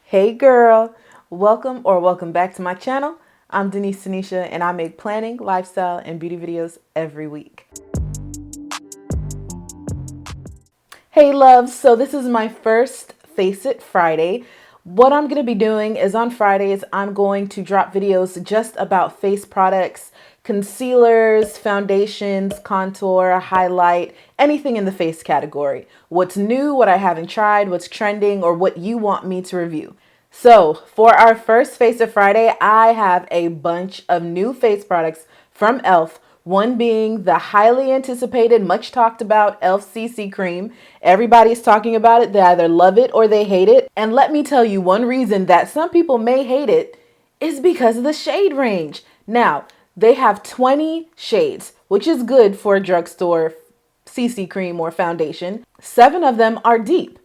Hey girl, welcome back to my channel. I'm Denise Tanisha and I make planning, lifestyle, and beauty videos every week. Hey loves, so this is my first Face It Friday. What I'm going to be doing is on Fridays, I'm going to drop videos just about face products, concealers, foundations, contour, highlight, anything in the face category. What's new, what I haven't tried, what's trending, or what you want me to review. So for our first Face It Friday, I have a bunch of new face products from ELF. One being the highly anticipated, much talked about ELF CC Cream. Everybody's talking about it. They either love it or they hate it. And let me tell you, one reason that some people may hate it is because of the shade range. Now, they have 20 shades, which is good for a drugstore CC cream or foundation. 7 of them are deep.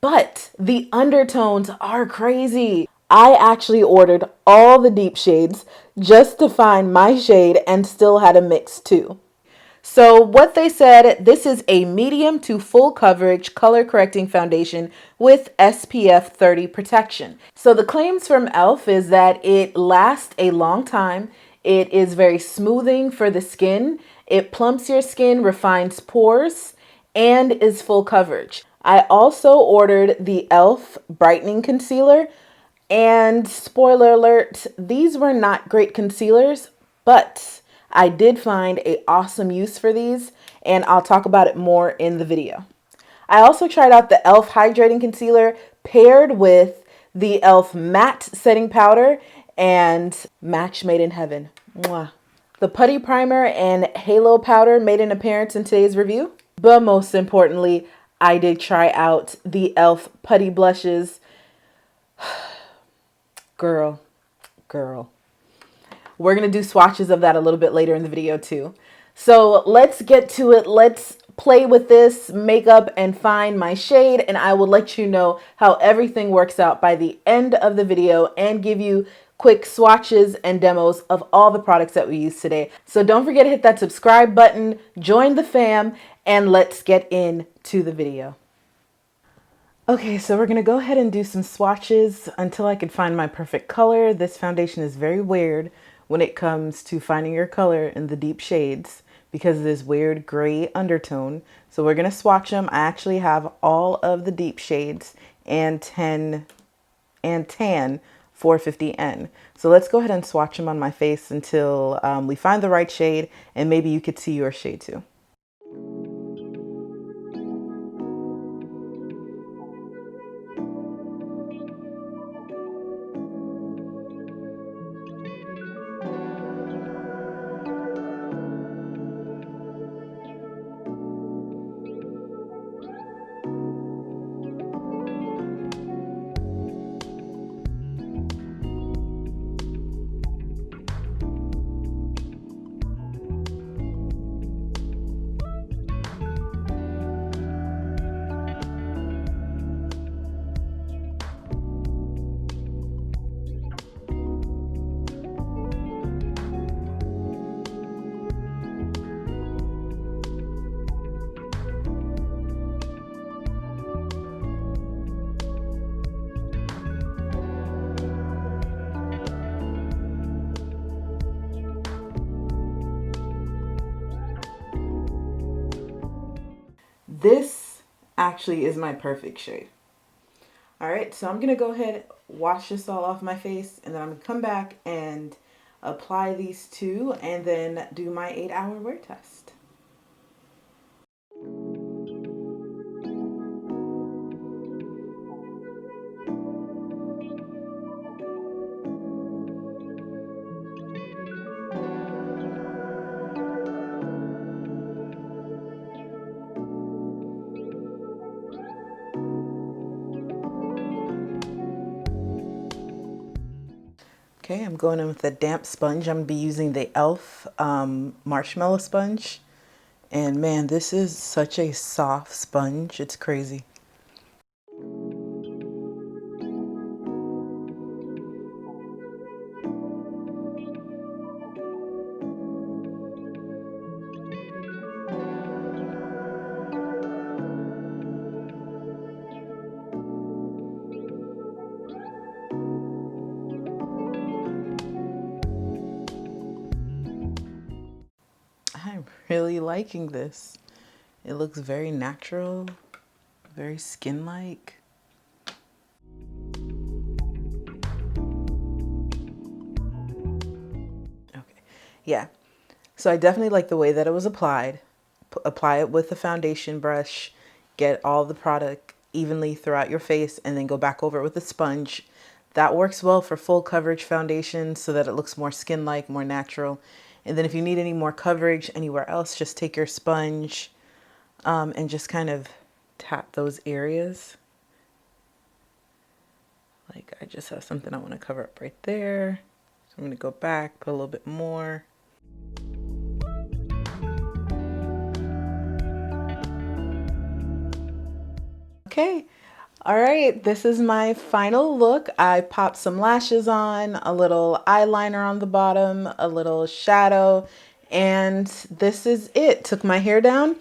But the undertones are crazy. I actually ordered all the deep shades just to find my shade and still had a mix too. So what they said, this is a medium to full coverage color correcting foundation with SPF 30 protection. So the claims from ELF is that it lasts a long time. It is very smoothing for the skin. It plumps your skin, refines pores, and is full coverage. I also ordered the ELF Brightening Concealer, and spoiler alert, these were not great concealers, but I did find an awesome use for these, and I'll talk about it more in the video. I also tried out the ELF Hydrating Concealer paired with the ELF Matte Setting Powder, and match made in heaven. Mwah. The Putty Primer and Halo Powder made an appearance in today's review. But most importantly, I did try out the ELF Putty Blushes. Girl. We're going to do swatches of that a little bit later in the video too. So let's get to it. Let's play with this makeup and find my shade, and I will let you know how everything works out by the end of the video and give you quick swatches and demos of all the products that we use today. So don't forget to hit that subscribe button, join the fam, and let's get into the video. Okay, so we're gonna go ahead and do some swatches until I can find my perfect color. This foundation is very weird when it comes to finding your color in the deep shades because of this weird gray undertone. So we're gonna swatch them. I actually have all of the deep shades and tan 450N. So let's go ahead and swatch them on my face until we find the right shade, and maybe you could see your shade too. This actually is my perfect shade. All right, so I'm gonna go ahead, wash this all off my face, and then I'm gonna come back and apply these two and then do my 8-hour wear test. Okay, I'm going in with a damp sponge. I'm going to be using the ELF Marshmallow Sponge. And man, this is such a soft sponge. It's crazy. really liking this. It looks very natural, very skin-like. Okay, yeah. So I definitely like the way that it was applied. Apply it with a foundation brush, get all the product evenly throughout your face, and then go back over it with a sponge. That works well for full coverage foundation so that it looks more skin-like, more natural. And then if you need any more coverage anywhere else, just take your sponge and just kind of tap those areas. Like I just have something I want to cover up right there. So I'm going to go back, put a little bit more. Okay. All right, this is my final look. I popped some lashes on, a little eyeliner on the bottom, a little shadow, and this is it. Took my hair down,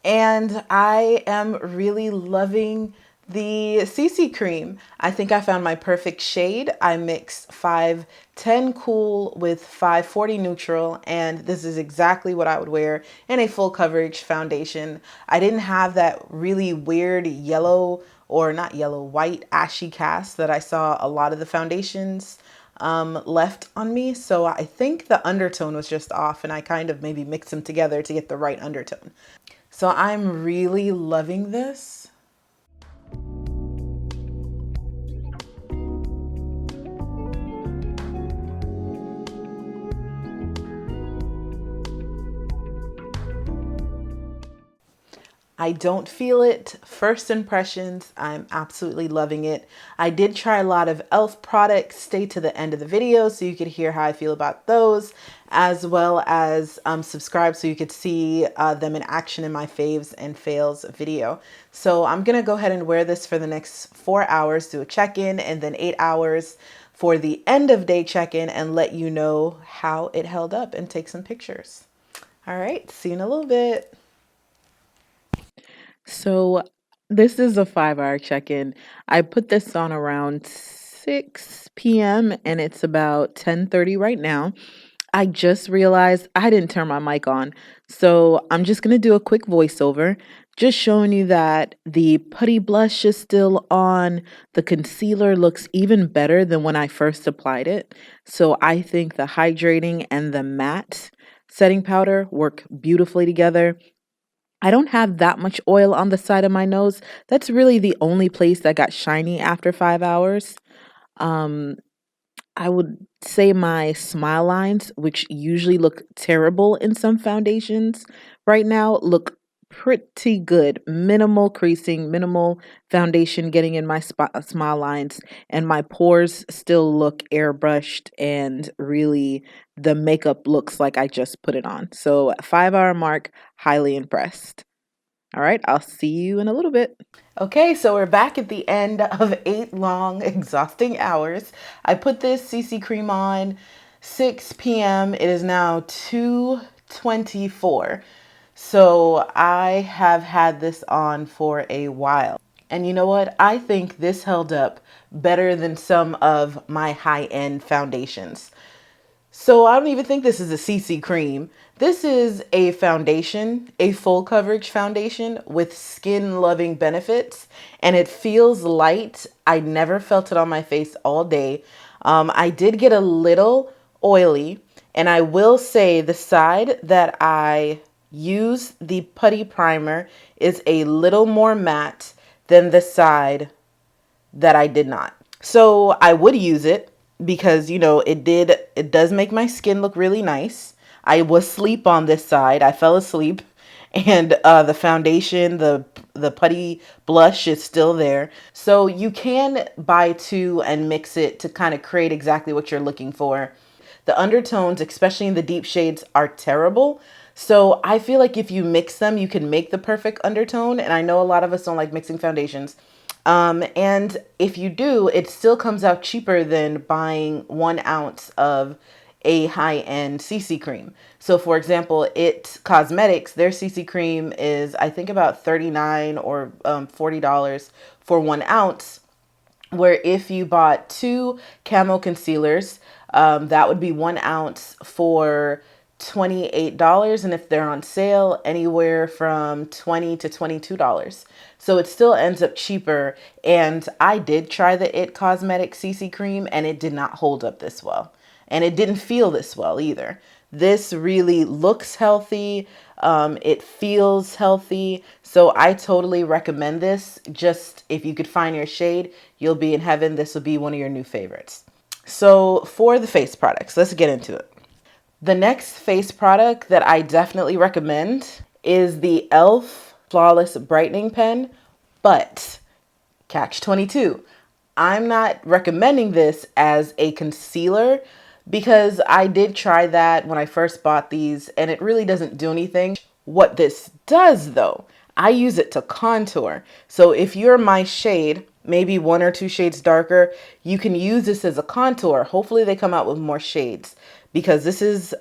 and I am really loving the CC cream. I think I found my perfect shade. I mixed 510 cool with 540 neutral, and this is exactly what I would wear in a full coverage foundation. I didn't have that really weird yellow, or not yellow, white ashy cast that I saw a lot of the foundations left on me. So I think the undertone was just off, and I kind of maybe mixed them together to get the right undertone. So I'm really loving this. I don't feel it. First impressions, I'm absolutely loving it. I did try a lot of ELF products. Stay to the end of the video so you could hear how I feel about those, as well as subscribe so you could see them in action in my faves and fails video. So I'm gonna go ahead and wear this for the next 4 hours, do a check-in, and then 8 hours for the end of day check-in, and let you know how it held up and take some pictures. All right, see you in a little bit. So this is a 5-hour check-in. I put this on around 6 p.m. and it's about 10:30 right now. I just realized I didn't turn my mic on. So I'm just going to do a quick voiceover, just showing you that the putty blush is still on. The concealer looks even better than when I first applied it. So I think the hydrating and the matte setting powder work beautifully together. I don't have that much oil on the side of my nose. That's really the only place that got shiny after 5 hours. Um, I would say my smile lines, which usually look terrible in some foundations right now, look pretty good. Minimal creasing, minimal foundation getting in my smile lines, and my pores still look airbrushed, and really the makeup looks like I just put it on. So 5-hour mark, highly impressed. All right, I'll see you in a little bit. Okay, so we're back at the end of 8 long, exhausting hours. I put this CC cream on 6 p.m. It is now 2:24. So I have had this on for a while. And you know what? I think this held up better than some of my high-end foundations. So I don't even think this is a CC cream. This is a foundation, a full coverage foundation with skin loving benefits, and it feels light. I never felt it on my face all day. I did get a little oily, and I will say the side that I use the putty primer is a little more matte than the side that I did not. So I would use it because, you know, it does make my skin look really nice. I was asleep on this side. I fell asleep, and the foundation, the putty blush is still there. So you can buy two and mix it to kind of create exactly what you're looking for. The undertones, especially in the deep shades, are terrible. So I feel like if you mix them, you can make the perfect undertone. And I know a lot of us don't like mixing foundations. And if you do, it still comes out cheaper than buying 1 ounce of a high-end CC cream. So for example, It Cosmetics, their CC cream is, I think, about $39 or $40 for 1 ounce. Where if you bought 2 camo concealers, that would be 1 ounce for $28, and if they're on sale, anywhere from $20 to $22. So it still ends up cheaper. And I did try the It Cosmetics CC Cream, and it did not hold up this well. And it didn't feel this well either. This really looks healthy. It feels healthy. So I totally recommend this. Just if you could find your shade, you'll be in heaven. This will be one of your new favorites. So for the face products, let's get into it. The next face product that I definitely recommend is the ELF Flawless Brightening Pen, but catch 22. I'm not recommending this as a concealer because I did try that when I first bought these and it really doesn't do anything. What this does though, I use it to contour. So if you're my shade, maybe 1 or 2 shades darker, you can use this as a contour. Hopefully they come out with more shades because this is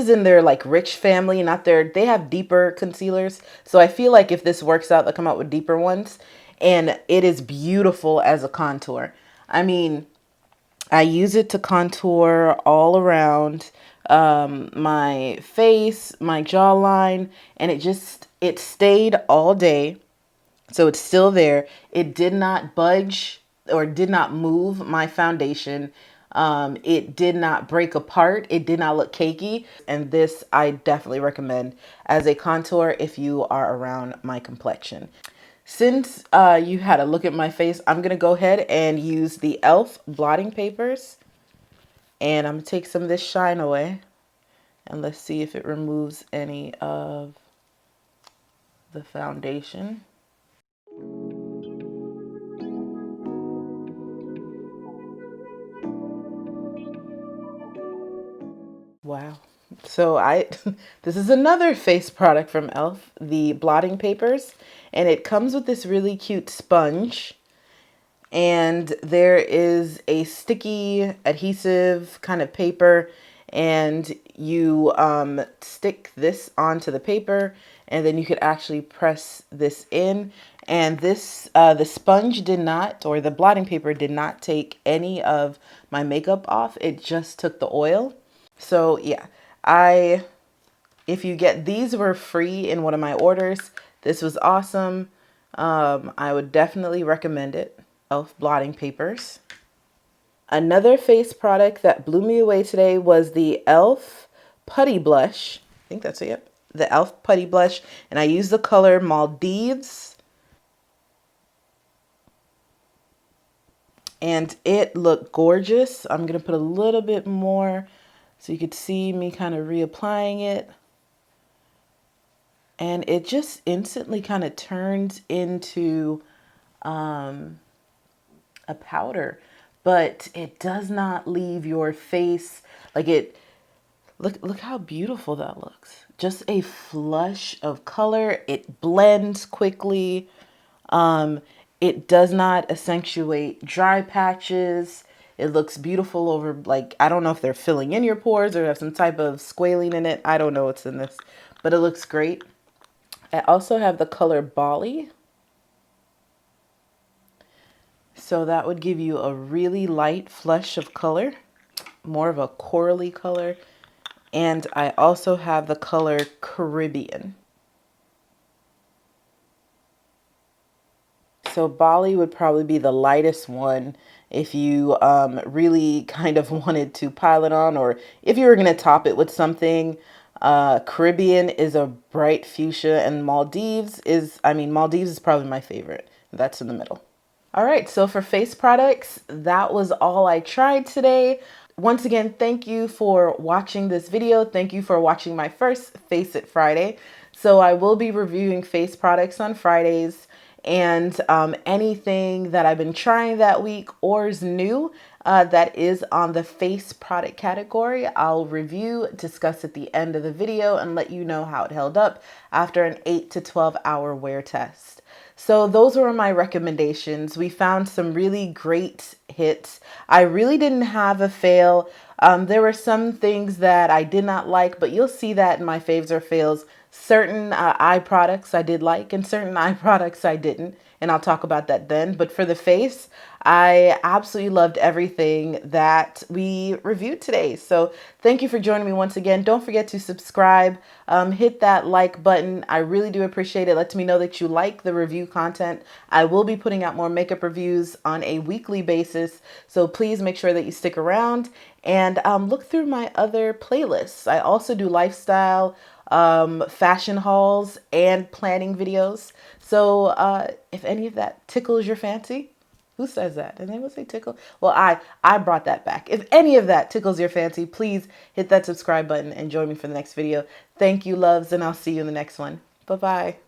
in their like rich family, not their, they have deeper concealers. So I feel like if this works out, they'll come out with deeper ones. And it is beautiful as a contour. I mean, I use it to contour all around my face, my jawline, and it stayed all day. So it's still there. It did not budge or did not move my foundation. It did not break apart. It did not look cakey. And this I definitely recommend as a contour if you are around my complexion. Since you had a look at my face, I'm going to go ahead and use the ELF blotting papers. And I'm going to take some of this shine away. And let's see if it removes any of the foundation. Wow. So this is another face product from ELF, the blotting papers, and it comes with this really cute sponge. And there is a sticky adhesive kind of paper, and you stick this onto the paper, and then you could actually press this in. And this, the sponge did not, or the blotting paper did not take any of my makeup off. It just took the oil. So yeah, if you get, these were free in one of my orders. This was awesome. I would definitely recommend it. ELF blotting papers. Another face product that blew me away today was the ELF Putty blush. I think that's it. Yep. The ELF Putty blush. And I use the color Maldives. And it looked gorgeous. I'm going to put a little bit more so you could see me kind of reapplying it. And it just instantly kind of turns into a powder, but it does not leave your face like it. Look how beautiful that looks. Just a flush of color. It blends quickly. It does not accentuate dry patches. It looks beautiful over, like, I don't know if they're filling in your pores or have some type of squalene in it. I don't know what's in this, but it looks great. I also have the color Bali. So that would give you a really light flush of color, more of a corally color. And I also have the color Caribbean. So Bali would probably be the lightest one if you really kind of wanted to pile it on, or if you were going to top it with something. Caribbean is a bright fuchsia, and Maldives is probably my favorite. That's in the middle. All right, so for face products, that was all I tried today. Once again, thank you for watching this video. Thank you for watching my first Face It Friday. So I will be reviewing face products on Fridays, and anything that I've been trying that week or is new that is on the face product category, I'll review, discuss at the end of the video, and let you know how it held up after an 8 to 12 hour wear test. So those were my recommendations. We found some really great hits. I really didn't have a fail. There were some things that I did not like, but you'll see that in my faves or fails. Certain eye products I did like and certain eye products I didn't. and I'll talk about that then. But for the face, I absolutely loved everything that we reviewed today. So thank you for joining me once again. Don't forget to subscribe, hit that like button. I really do appreciate it. It lets me know that you like the review content. I will be putting out more makeup reviews on a weekly basis, so please make sure that you stick around and look through my other playlists. I also do lifestyle, fashion hauls, and planning videos. So if any of that tickles your fancy, who says that? Did anyone say tickle? Well, I brought that back. If any of that tickles your fancy, please hit that subscribe button and join me for the next video. Thank you, loves, and I'll see you in the next one. Bye-bye.